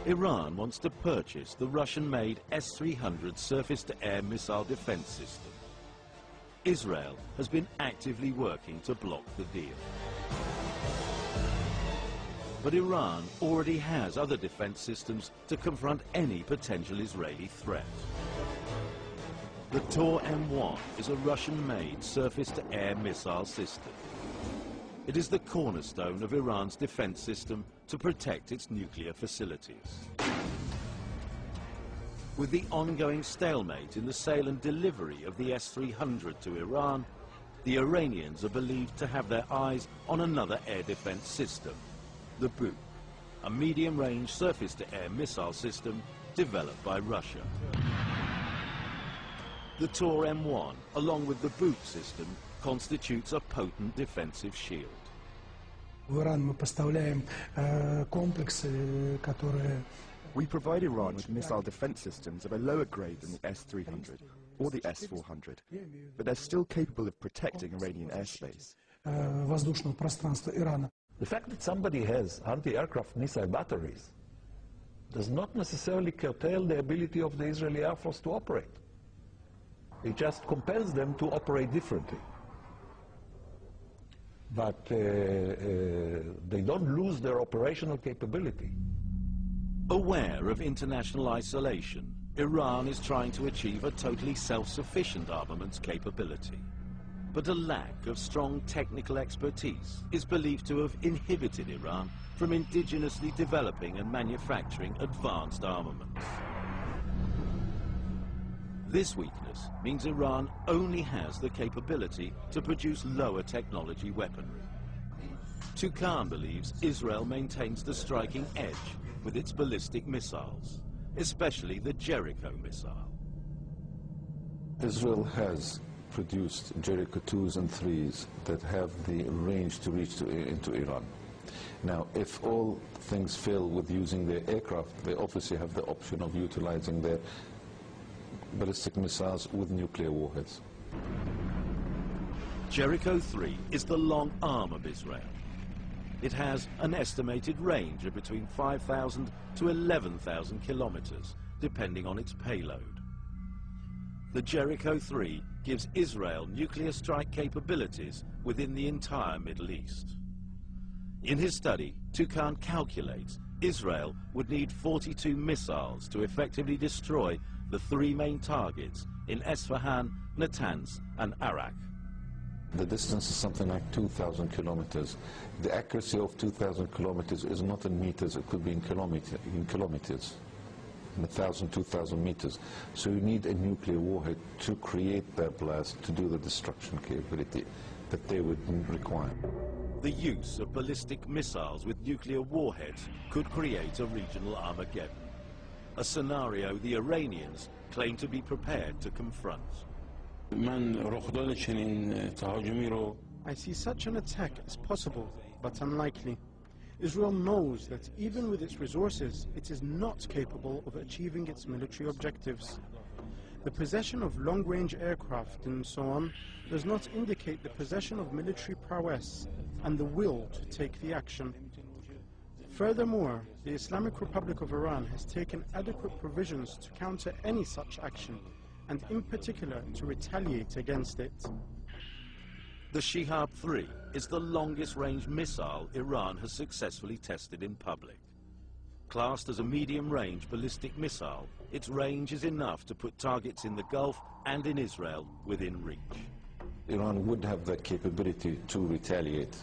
Iran wants to purchase the Russian-made S-300 surface-to-air missile defense system. Israel has been actively working to block the deal. But Iran already has other defense systems to confront any potential Israeli threat. The Tor M1 is a Russian-made surface-to-air missile system. It is the cornerstone of Iran's defense system to protect its nuclear facilities. With the ongoing stalemate in the sale and delivery of the S-300 to Iran, the Iranians are believed to have their eyes on another air defense system, the Bu, a medium-range surface-to-air missile system developed by Russia. The Tor M1, along with the Bu system, constitutes a potent defensive shield. We provide Iran with missile defense systems of a lower grade than the S-300 or the S-400, but they're still capable of protecting Iranian airspace. The fact that somebody has anti-aircraft missile batteries does not necessarily curtail the ability of the Israeli Air Force to operate. It just compels them to operate differently. But they don't lose their operational capability. Aware of international isolation, Iran is trying to achieve a totally self-sufficient armaments capability. But a lack of strong technical expertise is believed to have inhibited Iran from indigenously developing and manufacturing advanced armaments. This weakness means Iran only has the capability to produce lower technology weaponry. Toucan believes Israel maintains the striking edge with its ballistic missiles, especially the Jericho missile. Israel has produced Jericho 2s and 3s that have the range to reach into Iran. Now, if all things fail with using their aircraft, they obviously have the option of utilizing their ballistic missiles with nuclear warheads. Jericho 3 is the long arm of Israel. It has an estimated range of between 5,000 to 11,000 kilometers, depending on its payload. The Jericho 3 gives Israel nuclear strike capabilities within the entire Middle East. In his study, Toucan calculates Israel would need 42 missiles to effectively destroy the three main targets in Esfahan, Natanz, and Arak. The distance is something like 2,000 kilometers. The accuracy of 2,000 kilometers is not in meters, it could be in kilometers, in 1,000, 2,000 meters. So you need a nuclear warhead to create that blast, to do the destruction capability that they would require. The use of ballistic missiles with nuclear warheads could create a regional Armageddon, a scenario the Iranians claim to be prepared to confront. I see such an attack as possible, but unlikely. Israel knows that even with its resources, it is not capable of achieving its military objectives. The possession of long-range aircraft and so on does not indicate the possession of military prowess and the will to take the action. Furthermore, the Islamic Republic of Iran has taken adequate provisions to counter any such action, and in particular to retaliate against it. The Shihab 3 is the longest-range missile Iran has successfully tested in public. Classed as a medium-range ballistic missile, its range is enough to put targets in the Gulf and in Israel within reach. Iran would have that capability to retaliate,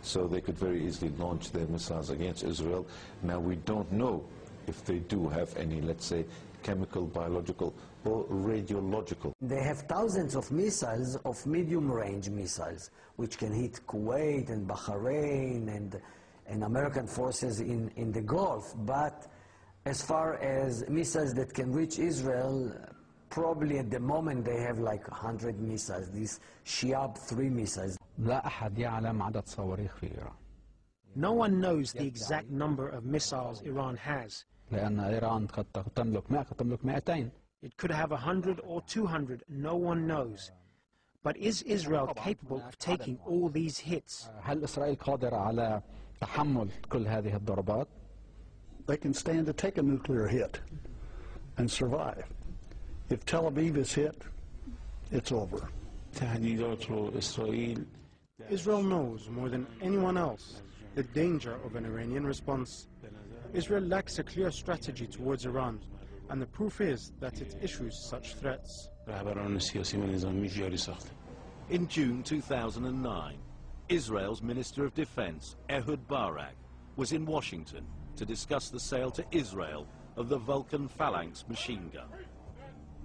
so they could very easily launch their missiles against Israel. Now, we don't know if they do have any, let's say, chemical, biological, or radiological. They have thousands of missiles, of medium-range missiles, which can hit Kuwait and Bahrain and American forces in the Gulf. But as far as missiles that can reach Israel, probably at the moment they have like 100 missiles, these Shihab 3 missiles. No one knows the exact number of missiles Iran has. It could have 100 or 200, no one knows. But is Israel capable of taking all these hits? The they can stand to take a nuclear hit and survive. If Tel Aviv is hit, it's over. Israel knows more than anyone else the danger of an Iranian response. Israel lacks a clear strategy towards Iran, and the proof is that it issues such threats. In June 2009, Israel's Minister of Defense, Ehud Barak, was in Washington to discuss the sale to Israel of the Vulcan Phalanx machine gun.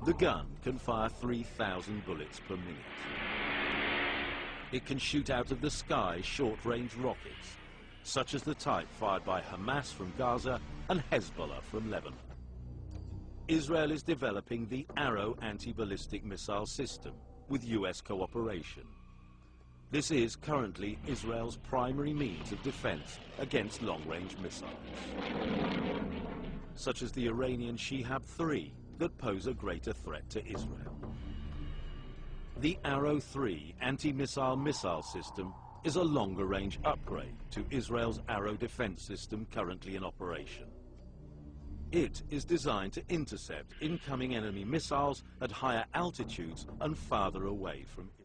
The gun can fire 3,000 bullets per minute. It can shoot out of the sky short-range rockets, such as the type fired by Hamas from Gaza and Hezbollah from Lebanon. Israel is developing the Arrow anti-ballistic missile system with US cooperation. This is currently Israel's primary means of defense against long-range missiles, such as the Iranian Shihab-3 that pose a greater threat to Israel. The Arrow 3 anti-missile missile system is a longer-range upgrade to Israel's Arrow defense system currently in operation. It is designed to intercept incoming enemy missiles at higher altitudes and farther away from Israel.